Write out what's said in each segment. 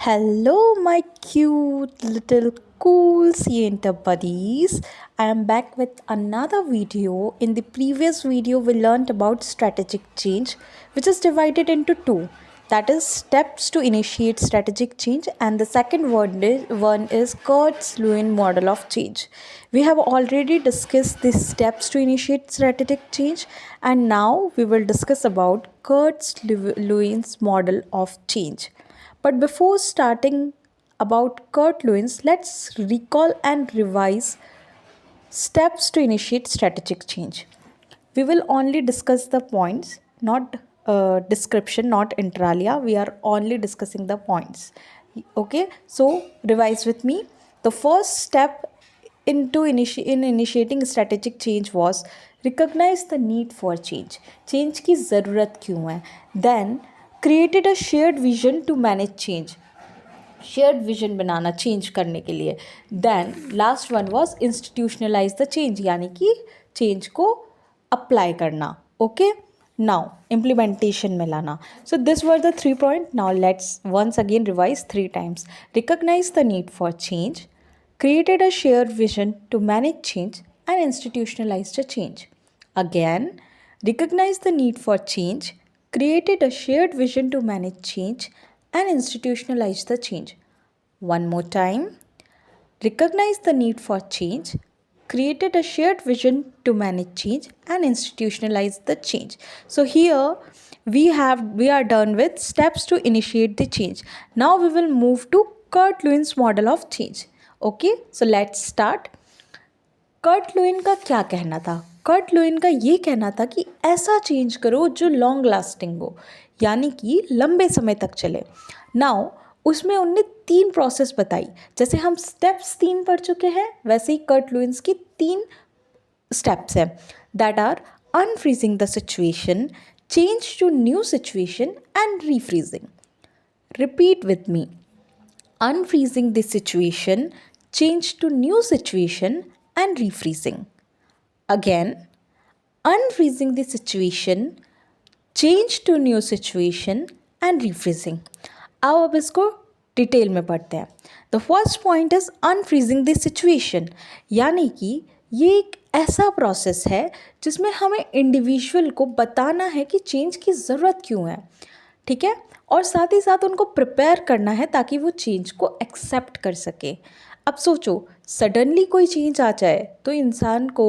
Hello, my cute little cool Sienta buddies. I am back with another video. In the previous video, we learned about strategic change, which is divided into two. That is steps to initiate strategic change, and the second one is Kurtz-Lewin model of change. We have already discussed the steps to initiate strategic change, and now we will discuss about Kurtz-Lewin's model of change. But before starting about Kurt Lewis, let's recall and revise steps to initiate strategic change. We will only discuss the points, not description, not inter alia. We are only discussing the points. Okay, so revise with me. The first step in initiating strategic change was recognize the need for change. Change की ज़रूरत क्यों है? Then created a shared vision to manage change. Shared vision बनाना change करने के लिए. Then last one was institutionalise the change, यानी कि चेंज को अप्लाई करना. ओके, नाउ इम्प्लीमेंटेशन में लाना. So this were the 3 point. Now let's once again revise 3 times. Recognise the need for change, created a shared vision to manage change, and institutionalized a change. Again, recognize the need for change, created a shared vision to manage change, and institutionalized the change. One more time. Recognize the need for change, created a shared vision to manage change, and institutionalized the change. So here we are done with steps to initiate the change. Now we will move to Kurt Lewin's model of change. Okay, so let's start. Kurt Lewin का क्या कहना था? Kurt Lewin का ये कहना था कि ऐसा चेंज करो जो लॉन्ग लास्टिंग हो, यानी कि लंबे समय तक चले. नाउ उसमें उनने 3 प्रोसेस बताई. जैसे हम स्टेप्स 3 पढ़ चुके हैं, वैसे ही कर्ट लुइन्स की 3 स्टेप्स हैं. That are unfreezing the situation, change to new situation and refreezing. Repeat with me. Unfreezing the situation, change to new situation, and refreezing. Again, unfreezing the situation, change to new situation, and refreezing. आओ अब इसको detail में पढ़ते हैं. The first point is unfreezing the situation, यानी कि ये एक ऐसा प्रोसेस है जिसमें हमें इंडिविजुअल को बताना है कि चेंज की ज़रूरत क्यों है. ठीक है, और साथ ही साथ उनको प्रिपेयर करना है ताकि वो चेंज को एक्सेप्ट कर सके. अब सोचो, सडनली कोई चेंज आ जाए तो इंसान को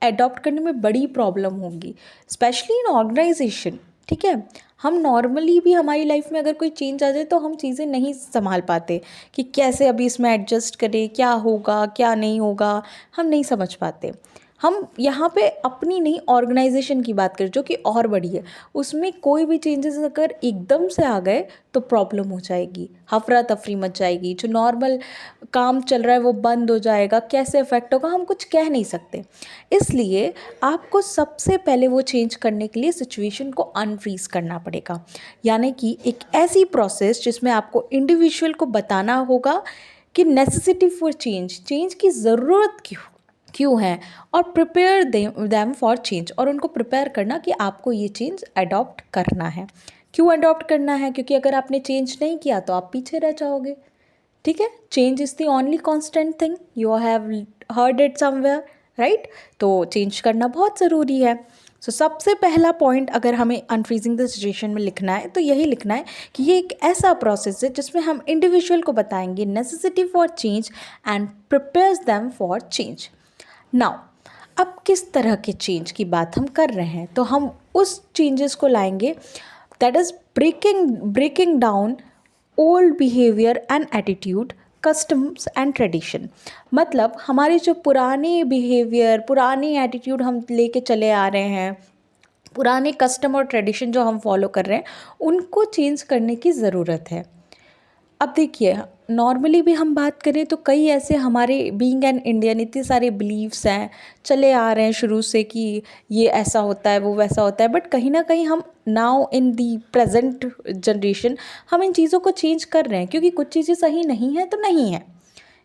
एडॉप्ट करने में बड़ी प्रॉब्लम होगी, स्पेशली इन ऑर्गेनाइजेशन. ठीक है, हम नॉर्मली भी हमारी लाइफ में अगर कोई चेंज आ जाए तो हम चीज़ें नहीं संभाल पाते कि कैसे अभी इसमें एडजस्ट करें, क्या होगा क्या नहीं होगा, हम नहीं समझ पाते. हम यहाँ पे अपनी नहीं, ऑर्गेनाइजेशन की बात करें जो कि और बड़ी है. उसमें कोई भी चेंजेस अगर एकदम से आ गए तो प्रॉब्लम हो जाएगी, हफरा तफरी मच जाएगी. जो नॉर्मल काम चल रहा है वो बंद हो जाएगा. कैसे इफेक्ट होगा हम कुछ कह नहीं सकते. इसलिए आपको सबसे पहले वो चेंज करने के लिए सिचुएशन को अनफ्रीज करना पड़ेगा, यानी कि एक ऐसी प्रोसेस जिसमें आपको इंडिविजुअल को बताना होगा कि नेसेसिटी फॉर चेंज, चेंज की ज़रूरत क्यों है, और प्रिपेयर देम फॉर चेंज, और उनको प्रिपेयर करना कि आपको ये चेंज अडॉप्ट करना है. क्यों अडॉप्ट करना है? क्योंकि अगर आपने चेंज नहीं किया तो आप पीछे रह जाओगे. ठीक है, change is the only constant thing, you have heard it somewhere, right. तो चेंज करना बहुत ज़रूरी है. सो सबसे पहला पॉइंट अगर हमें अनफ्रीजिंग द सिचुएशन में लिखना है तो यही लिखना है कि ये एक ऐसा प्रोसेस है जिसमें हम इंडिविजुअल को बताएंगे necessity for change and prepares them for change. Now अब किस तरह के चेंज की बात हम कर रहे हैं, तो हम उस चेंजेस को लाएंगे that is breaking down old behaviour and attitude, customs and tradition. मतलब हमारे जो पुराने बिहेवियर, पुराने एटीट्यूड हम लेके चले आ रहे हैं, पुराने कस्टम और ट्रेडिशन जो हम फॉलो कर रहे हैं, उनको चेंज करने की ज़रूरत है. अब देखिए, नॉर्मली भी हम बात करें तो कई ऐसे हमारे बीइंग एन इंडियन इतने सारे बिलीव्स हैं, चले आ रहे हैं शुरू से कि ये ऐसा होता है वो वैसा होता है. बट कहीं ना कहीं हम now in the present generation हम इन चीज़ों को चेंज कर रहे हैं, क्योंकि कुछ चीज़ें सही नहीं हैं तो नहीं है.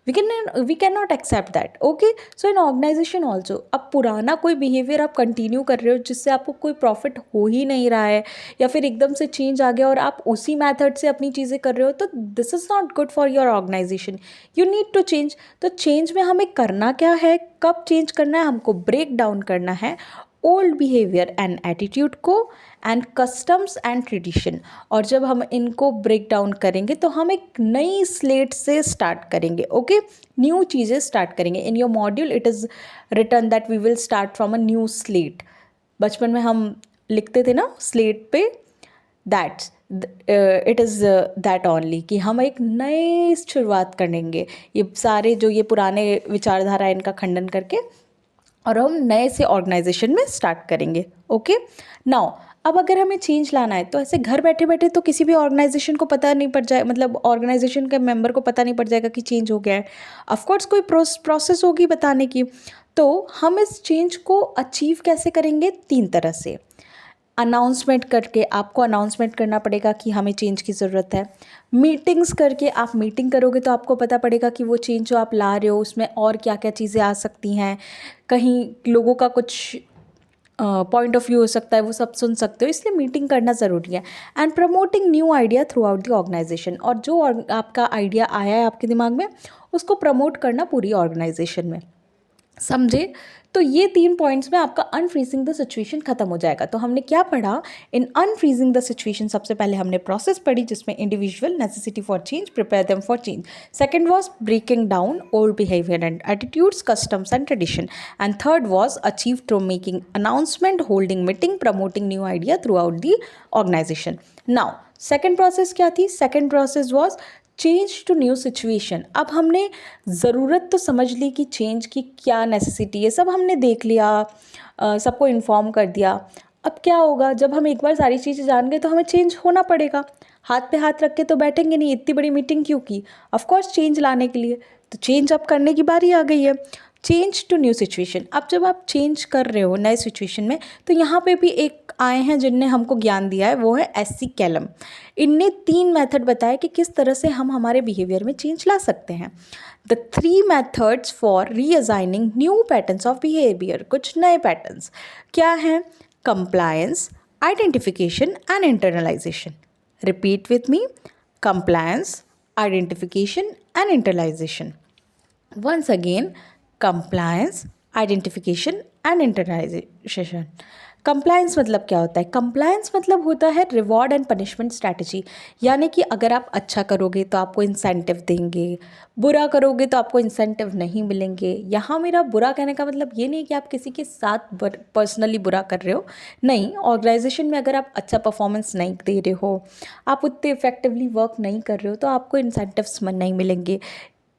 We can not accept that. Okay, so in organisation also, अब पुराना कोई बिहेवियर आप कंटिन्यू कर रहे हो जिससे आपको कोई प्रॉफिट हो ही नहीं रहा है, या फिर एकदम से चेंज आ गया और आप उसी मैथड से अपनी चीज़ें कर रहे हो, तो this is not good for your organisation. You need to change. तो चेंज में हमें करना क्या है, कब चेंज करना है, हमको ब्रेक डाउन करना है ओल्ड बिहेवियर एंड एटीट्यूड को, एंड कस्टम्स एंड ट्रेडिशन. और जब हम इनको ब्रेक डाउन करेंगे तो हम एक नई स्लेट से स्टार्ट करेंगे. ओके, न्यू चीज़ें स्टार्ट करेंगे. In your module it is written that we will start from a new slate. बचपन में हम लिखते थे ना स्लेट पे, that's it is that only, कि हम एक नई शुरुआत करेंगे. ये सारे जो ये पुराने विचारधारा है इनका खंडन करके, और हम नए से ऑर्गेनाइजेशन में स्टार्ट करेंगे. ओके, नाउ अब अगर हमें चेंज लाना है तो ऐसे घर बैठे बैठे तो किसी भी ऑर्गेनाइजेशन को पता नहीं पड़ जाए, मतलब ऑर्गेनाइजेशन के मेंबर को पता नहीं पड़ जाएगा कि चेंज हो गया है. ऑफकोर्स कोई प्रोसेस होगी बताने की. तो हम इस चेंज को अचीव कैसे करेंगे? 3 तरह से. अनाउंसमेंट करके, आपको अनाउंसमेंट करना पड़ेगा कि हमें चेंज की ज़रूरत है. मीटिंग्स करके, आप मीटिंग करोगे तो आपको पता पड़ेगा कि वो चेंज जो आप ला रहे हो उसमें और क्या क्या चीज़ें आ सकती हैं. कहीं लोगों का कुछ पॉइंट ऑफ व्यू हो सकता है, वो सब सुन सकते हो, इसलिए मीटिंग करना ज़रूरी है. And promoting new idea throughout the organisation, और जो आपका आइडिया आया है आपके दिमाग में उसको प्रमोट करना पूरी ऑर्गेनाइजेशन में. समझे? तो ये 3 पॉइंट्स में आपका अनफ्रीजिंग द सिचुएशन खत्म हो जाएगा. तो हमने क्या पढ़ा इन अनफ्रीजिंग द सिचुएशन? सबसे पहले हमने प्रोसेस पढ़ी जिसमें individual, necessity for change, prepare them for change. Second was breaking down old behaviour and attitudes, customs and tradition. And third was achieve through making announcement, holding meeting, promoting new idea throughout the organisation. Now second process क्या थी? Second process was change to new situation. अब हमने ज़रूरत तो समझ ली कि change की क्या नेसेसिटी है, सब हमने देख लिया, सबको इन्फॉर्म कर दिया. अब क्या होगा? जब हम एक बार सारी चीज़ें जान गए तो हमें चेंज होना पड़ेगा. हाथ पे हाथ रख के तो बैठेंगे नहीं, इतनी बड़ी मीटिंग क्यों की? ऑफकोर्स चेंज लाने के लिए. तो चेंज अब करने की बारी आ गई है. Change to new situation. अब जब आप चेंज कर रहे हो नए सिचुएशन में, तो यहाँ पे भी एक आए हैं जिनने हमको ज्ञान दिया है, वो है एस.सी. कैलम. इनने 3 मेथड बताए कि किस तरह से हम हमारे बिहेवियर में चेंज ला सकते हैं. The 3 methods for reassigning new patterns of behaviour. कुछ नए पैटर्न्स क्या हैं? Compliance, identification and internalisation. Repeat with me. Compliance, identification and internalisation. Once again, compliance, identification and internalization. Compliance मतलब क्या होता है? कंप्लायंस मतलब होता है रिवॉर्ड एंड पनिशमेंट स्ट्रैटेजी. यानी कि अगर आप अच्छा करोगे तो आपको इंसेंटिव देंगे, बुरा करोगे तो आपको इंसेंटिव नहीं मिलेंगे. यहाँ मेरा बुरा कहने का मतलब ये नहीं कि आप किसी के साथ पर्सनली बुरा कर रहे हो. नहीं, ऑर्गेनाइजेशन में अगर आप अच्छा परफॉर्मेंस नहीं दे रहे हो, आप उतने इफेक्टिवली वर्क नहीं कर रहे हो, तो आपको इंसेंटिव्स नहीं मिलेंगे.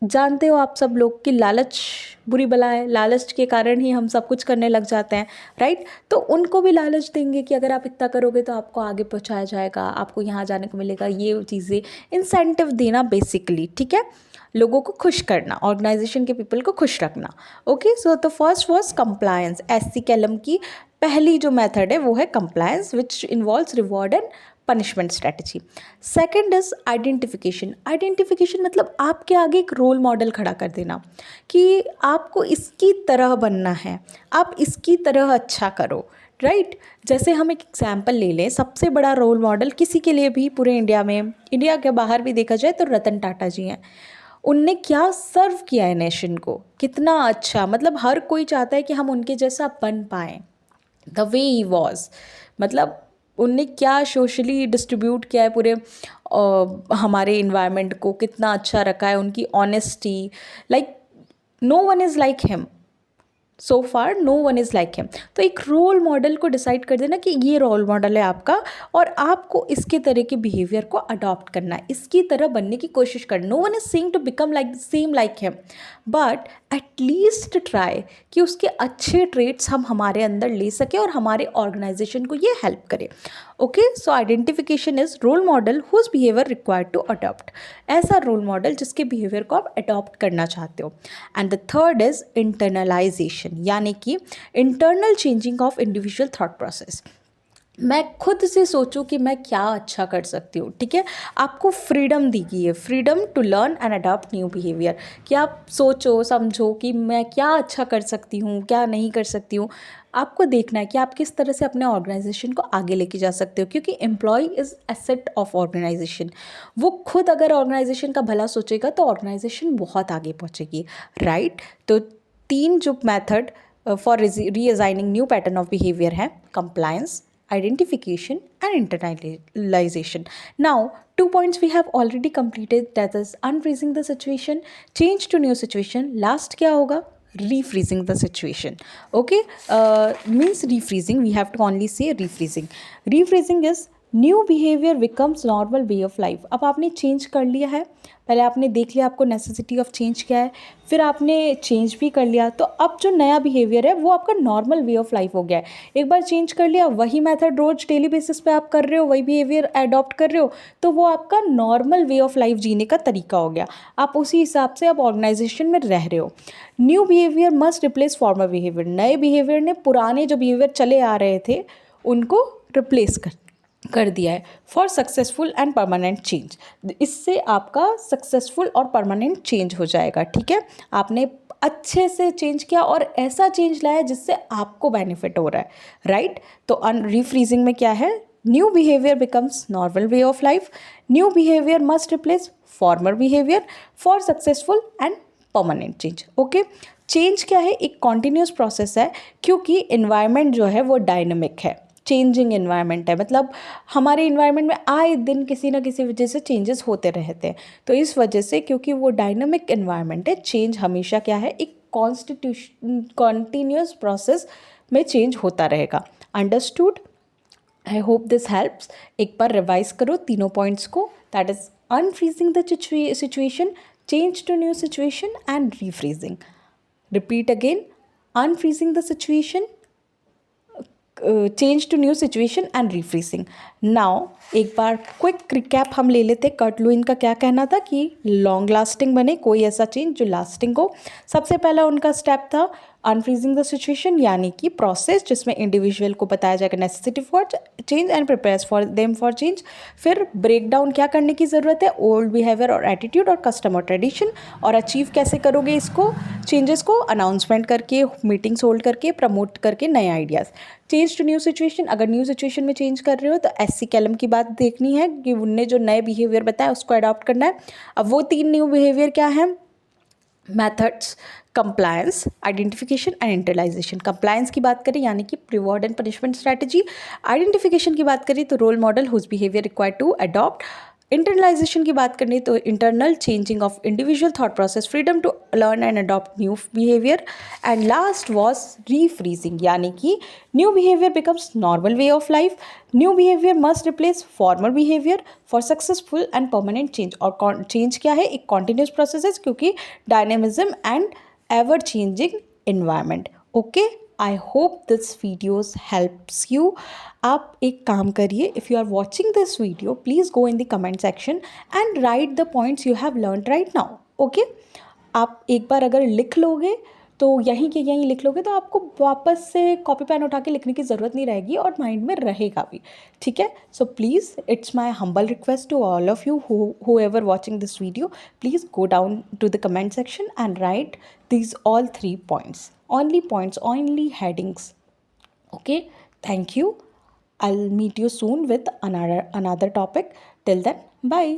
जानते हो आप सब लोग कि लालच बुरी बला है. लालच के कारण ही हम सब कुछ करने लग जाते हैं, राइट? तो उनको भी लालच देंगे कि अगर आप इतना करोगे तो आपको आगे पहुंचाया जाएगा, आपको यहाँ जाने को मिलेगा, ये चीज़ें इंसेंटिव देना बेसिकली. ठीक है, लोगों को खुश करना, ऑर्गेनाइजेशन के पीपल को खुश रखना. Okay, so the first was compliance. SC. Callum की पहली जो मेथड है वो है compliance, which involves reward and punishment strategy. Second is identification. Identification मतलब आपके आगे एक रोल मॉडल खड़ा कर देना कि आपको इसकी तरह बनना है, आप इसकी तरह अच्छा करो, राइट? जैसे हम एक एग्जाम्पल ले लें, सबसे बड़ा रोल मॉडल किसी के लिए भी पूरे इंडिया में, इंडिया के बाहर भी देखा जाए तो रतन टाटा जी हैं. उनने क्या सर्व किया है नेशन को, कितना अच्छा. मतलब हर कोई चाहता है कि हम उनके जैसा बन पाएँ. द वे ही वॉज, मतलब उनने क्या सोशली डिस्ट्रीब्यूट किया है पूरे हमारे इन्वायरमेंट को, कितना अच्छा रखा है. उनकी honesty, like no one is like him. So far no one is like him. तो एक रोल मॉडल को डिसाइड कर देना कि ये रोल मॉडल है आपका, और आपको इसके तरह के बिहेवियर को अडॉप्ट करना है, इसकी तरह बनने की कोशिश करना. No one is saying to become like same like him, but at least try कि उसके अच्छे ट्रेट्स हम हमारे अंदर ले सकें और हमारे ऑर्गेनाइजेशन को ये हेल्प करे. Okay, so identification is role model whose behaviour required to adopt. ऐसा रोल मॉडल जिसके बिहेवियर को आप अडॉप्ट करना चाहते हो. And the third is internalisation, यानी कि internal changing of individual thought process. मैं खुद से सोचूं कि मैं क्या अच्छा कर सकती हूँ, ठीक है। आपको फ्रीडम दी गई है, freedom to learn and adopt new behaviour, कि आप सोचो समझो कि मैं क्या अच्छा कर सकती हूँ, क्या नहीं कर सकती हूँ। आपको देखना है कि आप किस तरह से अपने ऑर्गेनाइजेशन को आगे लेके जा सकते हो, क्योंकि employee is asset of organisation. वो खुद अगर ऑर्गेनाइजेशन का भला सोचेगा तो ऑर्गेनाइजेशन बहुत आगे पहुँचेगी, राइट। तो तीन जो method for reassigning new pattern of behaviour है: compliance, identification and internalization. Now, 2 points we have already completed, that is unfreezing the situation, change to new situation. Last क्या होगा? Refreezing the situation. Okay, means refreezing, we have to only say refreezing. Refreezing is new behaviour becomes normal way of life. अब आपने change कर लिया है, पहले आपने देख लिया आपको नेसेसिटी ऑफ चेंज क्या है, फिर आपने चेंज भी कर लिया, तो अब जो नया बिहेवियर है वो आपका नॉर्मल वे ऑफ लाइफ हो गया है। एक बार चेंज कर लिया, वही मेथड रोज डेली बेसिस पे आप कर रहे हो, वही बिहेवियर अडॉप्ट कर रहे हो, तो वो आपका नॉर्मल वे ऑफ लाइफ जीने का तरीका हो गया। आप उसी हिसाब से अब ऑर्गेनाइजेशन में रह रहे हो। New behaviour must replace former behaviour. नए बिहेवियर ने पुराने जो बिहेवियर चले आ रहे थे उनको रिप्लेस कर दिया है for successful and permanent change. इससे आपका सक्सेसफुल और परमानेंट चेंज हो जाएगा, ठीक है। आपने अच्छे से चेंज किया और ऐसा चेंज लाया जिससे आपको बेनिफिट हो रहा है, राइट। तो रीफ्रीजिंग में क्या है? New behaviour becomes normal way of life, new behaviour must replace former behaviour for successful and permanent change. Okay, change क्या है? एक कॉन्टिन्यूस प्रोसेस है, क्योंकि इन्वायरमेंट जो है वो डायनेमिक है, चेंजिंग इन्वायरमेंट है। मतलब हमारे इन्वायरमेंट में आए दिन किसी ना किसी वजह से चेंजेस होते रहते हैं। तो इस वजह से, क्योंकि वो डायनामिक इन्वायरमेंट है, चेंज हमेशा क्या है? एक कॉन्टिन्यूस प्रोसेस में चेंज होता रहेगा। Understood? I hope this helps. एक बार रिवाइज करो तीनों पॉइंट्स को, that is unfreezing the situation, change to new situation and refreezing. Repeat again: unfreezing the situation, change to new situation and refreezing. Now एक बार quick recap हम ले लेते। कर्ट लुइन का क्या कहना था कि लॉन्ग लास्टिंग बने, कोई ऐसा चेंज जो लास्टिंग हो। सबसे पहला उनका स्टेप था अनफ्रीजिंग द सिचुएशन, यानी कि प्रोसेस जिसमें इंडिविजुअल को बताया जाएगा necessity for change and prepares for them for change. फिर ब्रेक डाउन क्या करने की ज़रूरत है? ओल्ड बिहेवियर और एटीट्यूड और कस्टम और ट्रेडिशन। और अचीव कैसे करोगे इसको, चेंजेस को? अनाउंसमेंट करके, मीटिंग्स होल्ड करके, प्रमोट करके नए ideas. Change to new situation, अगर न्यू सिचुएशन में चेंज कर रहे हो तो एससी कैलम की बात देखनी है कि उनने जो नए बिहेवियर बताया उसको अडॉप्ट करना है। अब वो तीन न्यू बिहेवियर क्या है? Methods: compliance, identification and internalisation. Compliance की बात करें यानी कि reward and punishment strategy. Identification की बात करें तो role model whose behaviour required to adopt. Internalisation की बात करें तो internal changing of individual thought process, freedom to learn and adopt new behaviour. And last was refreezing, यानी कि new behaviour becomes normal way of life, new behaviour must replace former behaviour for successful and permanent change. और change क्या है? एक continuous process है, क्योंकि dynamism and ever changing environment. Okay, I hope this videos helps you. आप एक काम करिए, if you are watching this video please go in the comment section and write the points you have learn right now. Okay, आप एक बार अगर लिख लोगे तो यहीं के यहीं लिख लोगे तो आपको वापस से कॉपी पेन उठा के लिखने की ज़रूरत नहीं रहेगी और माइंड में रहेगा भी, ठीक है। So please, it's my humble request to all of you who ever watching this video, please go down to the comment section and write these all 3 points, only headings. Okay, thank you. I'll meet you soon with another topic. Till then, bye.